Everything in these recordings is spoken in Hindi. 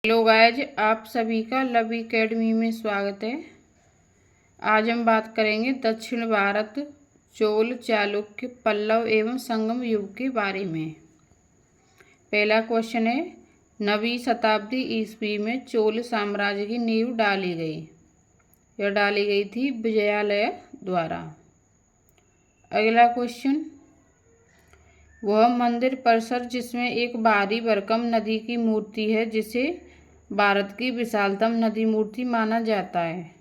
हेलो गाइज, आप सभी का लव एकेडमी में स्वागत है। आज हम बात करेंगे दक्षिण भारत, चोल, चालुक्य, पल्लव एवं संगम युग के बारे में। पहला क्वेश्चन है, 9वीं शताब्दी ईस्वी में चोल साम्राज्य की नींव डाली गई। यह डाली गई थी विजयालय द्वारा। अगला क्वेश्चन, वह मंदिर परिसर जिसमें एक बाहरी भरकम नदी की मूर्ति है जिसे भारत की विशालतम नदी मूर्ति माना जाता है,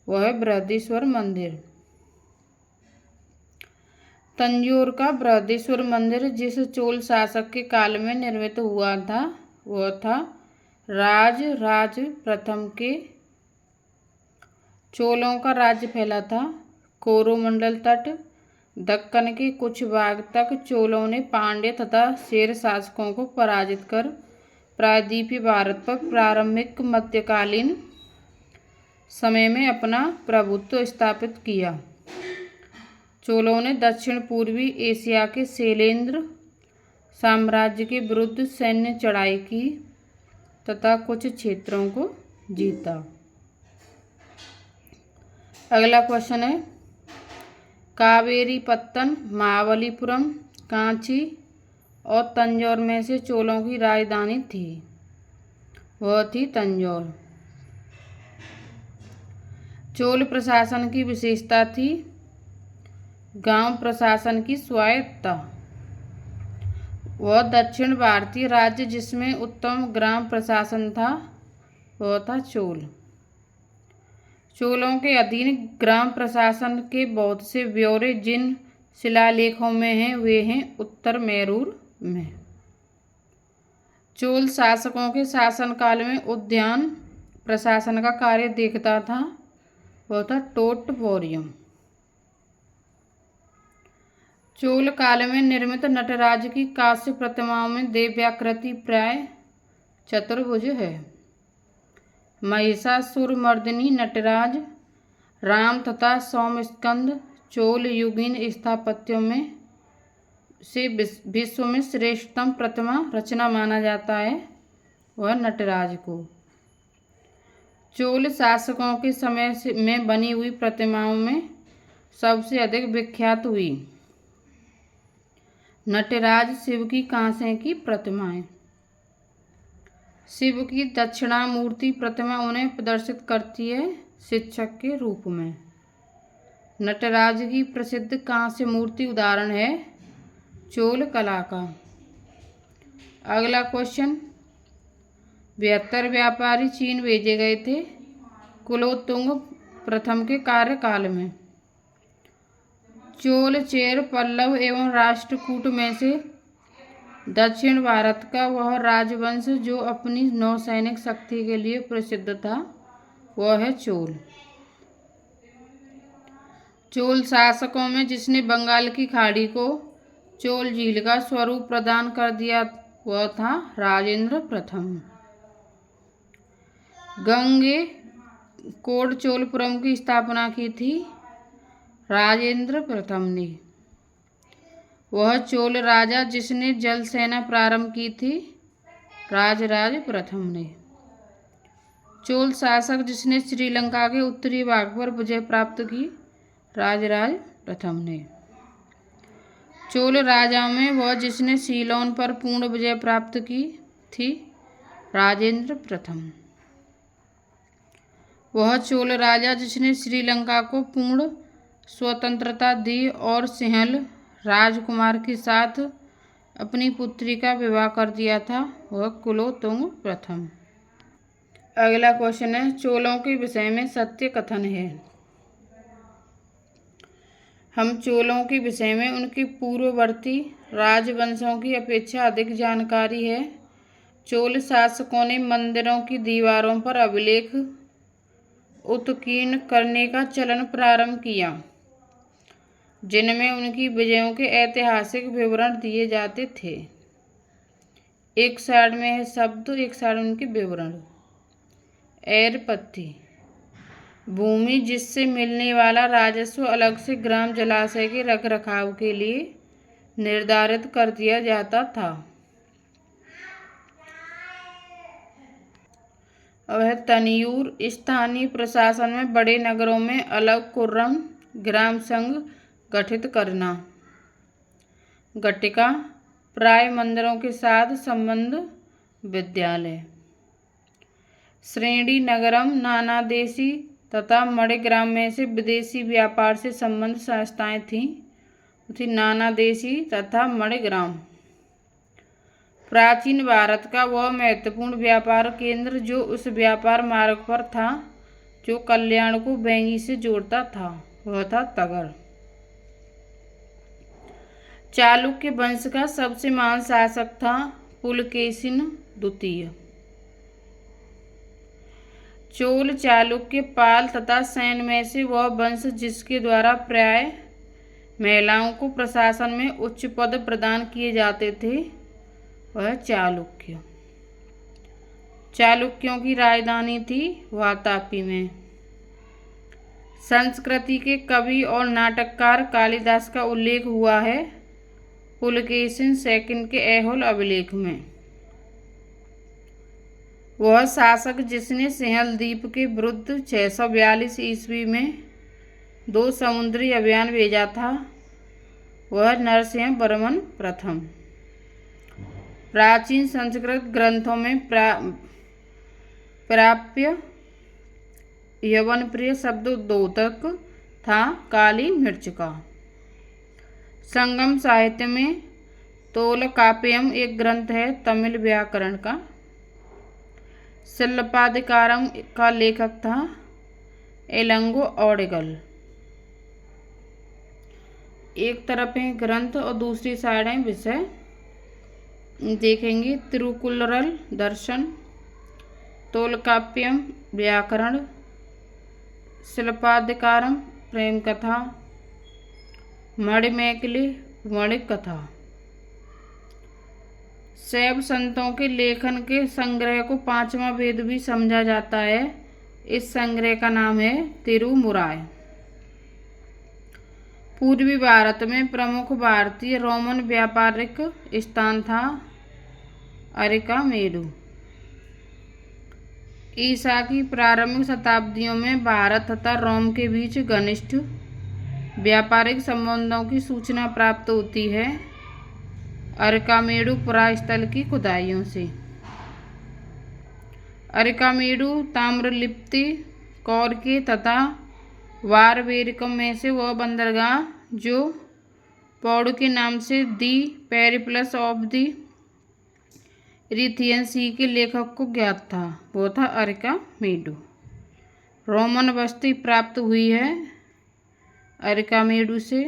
वह है बृहदीश्वर मंदिर। तंजौर का बृहदीश्वर मंदिर जिस चोल शासक के काल में निर्मित हुआ था वह था राज प्रथम के। चोलों का राज्य फैला था कोरोमंडल तट, दक्कन के कुछ भाग तक। चोलों ने पांड्य तथा शेर शासकों को पराजित कर प्रायद्वीपीय भारत पर प्रारंभिक मध्यकालीन समय में अपना प्रभुत्व स्थापित किया। चोलों ने दक्षिण पूर्वी एशिया के शैलेंद्र साम्राज्य के विरुद्ध सैन्य चढ़ाई की तथा कुछ क्षेत्रों को जीता। अगला क्वेश्चन है, कावेरीपत्तन, महाबलीपुरम, कांची और तंजौर में से चोलों की राजधानी थी। वह थी तंजौर। चोल प्रशासन की विशेषता थी गांव प्रशासन की स्वायत्तता। वह दक्षिण भारतीय राज्य जिसमें उत्तम ग्राम प्रशासन था वह था चोल। चोलों के अधीन ग्राम प्रशासन के बहुत से ब्यौरे जिन शिलालेखों में हैं वे हैं उत्तर मैरूर में। चोल शासकों के शासनकाल में उद्यान प्रशासन का कार्य देखता था, वह था टोटबोरियम। चोल काल में निर्मित नटराज की कांस्य प्रतिमाओं में दिव्याकृति प्राय चतुर्भुज है। महिषासुरमर्दिनी नटराज, राम तथा सोमस्कंद चोल युगीन स्थापत्यों में से विश्व में श्रेष्ठतम प्रतिमा रचना माना जाता है, वह नटराज को। चोल शासकों के समय में बनी हुई प्रतिमाओं में सबसे अधिक विख्यात हुई नटराज शिव की कांसे की प्रतिमाएं। शिव की दक्षिणामूर्ति प्रतिमा उन्हें प्रदर्शित करती है शिक्षक के रूप में। नटराज की प्रसिद्ध कांस्य मूर्ति उदाहरण है चोल कला का। अगला क्वेश्चन, 72 व्यापारी चीन भेजे गए थे कुलोत्तुंग प्रथम के कार्यकाल में। चोल, चेर, पल्लव एवं राष्ट्रकूट में से दक्षिण भारत का वह राजवंश जो अपनी नौसैनिक शक्ति के लिए प्रसिद्ध था वह है चोल। चोल शासकों में जिसने बंगाल की खाड़ी को चोल झील का स्वरूप प्रदान कर दिया वह था राजेंद्र प्रथम। गंगे कोट चोलपुरम की स्थापना की थी राजेंद्र प्रथम ने। वह चोल राजा जिसने जल सेना प्रारंभ की थी राजराज प्रथम ने। चोल शासक जिसने श्रीलंका के उत्तरी भाग पर विजय प्राप्त की राजराज प्रथम ने। चोल राजाओं में वह जिसने सीलोन पर पूर्ण विजय प्राप्त की थी राजेंद्र प्रथम। वह चोल राजा जिसने श्रीलंका को पूर्ण स्वतंत्रता दी और सिंहल राजकुमार के साथ अपनी पुत्री का विवाह कर दिया था वह कुलोत्तुंग प्रथम। अगला क्वेश्चन है, चोलों के विषय में सत्य कथन है। हम चोलों के विषय में उनके पूर्ववर्ती राजवंशों की अपेक्षा अधिक जानकारी है। चोल शासकों ने मंदिरों की दीवारों पर अभिलेख उत्कीर्ण करने का चलन प्रारंभ किया जिनमें उनकी विजयों के ऐतिहासिक विवरण दिए जाते थे। एक साइड में है शब्द, एक साइड उनके विवरण। एरपत्ती, भूमि जिससे मिलने वाला राजस्व अलग से ग्राम जलाशय के रखरखाव के लिए निर्धारित कर दिया जाता था। वह तनियूर। स्थानीय प्रशासन में बड़े नगरों में अलग कुर्रम ग्राम संघ गठित करना। गट्टिका प्राय मंदिरों के साथ संबंध विद्यालय। श्रेणी नगरम नाना देशी तथा मणिग्राम में से विदेशी व्यापार से संबंध संस्थाएं थी नाना देशी तथा मणिग्राम। प्राचीन भारत का वह महत्वपूर्ण व्यापार केंद्र जो उस व्यापार मार्ग पर था जो कल्याण को बैंगी से जोड़ता था वह था तगर। चालुक्य वंश का सबसे महान शासक था पुलकेशिन द्वितीय। चोल चालुक्य पाल तथा सैन में से वह वंश जिसके द्वारा प्राय महिलाओं को प्रशासन में उच्च पद प्रदान किए जाते थे वह चालुक्य। चालुक्यों की राजधानी थी वातापी में। संस्कृति के कवि और नाटककार कालिदास का उल्लेख हुआ है पुलकेशिन सेकंड के ऐहोल अभिलेख में। वह शासक जिसने सिंहल द्वीप के विरुद्ध 642 ईस्वी में 2 समुद्री अभियान भेजा था वह नरसिंह वर्मन प्रथम। प्राचीन संस्कृत ग्रंथों में प्राप्य यवन प्रिय शब्द द्योतक था काली मिर्च का। संगम साहित्य में तोलकाप्यम एक ग्रंथ है तमिल व्याकरण का। शिल्पाधिकारम का लेखक था एलंगो ओडेगल। एक तरफ है ग्रंथ और दूसरी साइड है विषय। देखेंगे तिरुकुल्लरल दर्शन, तोलकाप्यम व्याकरण, शिल्पाधिकारम प्रेम कथा, मणिमेखले वणिक कथा। शैव संतों के लेखन के संग्रह को 5वां वेद भी समझा जाता है। इस संग्रह का नाम है तिरुमुराय। पूर्वी भारत में प्रमुख भारतीय रोमन व्यापारिक स्थान था अरिकामेडु। ईसा की प्रारंभिक शताब्दियों में भारत तथा रोम के बीच घनिष्ठ व्यापारिक संबंधों की सूचना प्राप्त होती है अरिकामेडु पुरास्थल की खुदाइयों से। अरिकामेडु ताम्रलिप्ति कौरके तथा वारवेरिकम में से वह बंदरगाह जो पौड़ के नाम से दी पेरिप्लस ऑफ द इरिथियन सी के लेखक को ज्ञात था वो था अरिकामेडु। रोमन बस्ती प्राप्त हुई है अरिकामेडु से।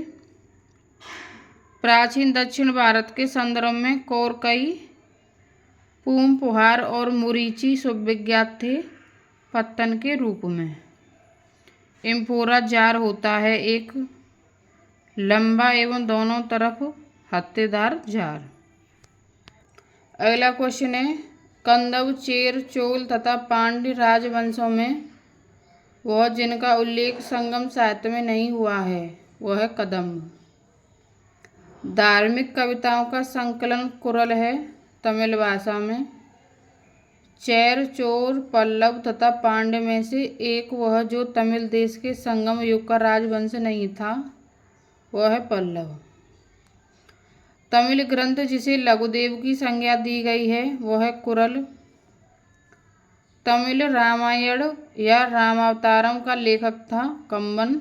प्राचीन दक्षिण भारत के संदर्भ में कोरकई, पूम पुहार और मुरीची सुविज्ञात थे पत्तन के रूप में। इम्फोरा जार होता है एक लंबा एवं दोनों तरफ हत्तेदार जार। अगला क्वेश्चन है कंदव, चेर, चोल तथा पांड्य राजवंशों में वह जिनका उल्लेख संगम साहित्य में नहीं हुआ है वह है कदम्ब। धार्मिक कविताओं का संकलन कुरल है तमिल भाषा में। चैर, चोर, पल्लव तथा पांड्य में से एक वह जो तमिल देश के संगम युग का राजवंश नहीं था वह है पल्लव। तमिल ग्रंथ जिसे लघुदेव की संज्ञा दी गई है वह है कुरल। तमिल रामायण या रामावतारम का लेखक था कम्बन।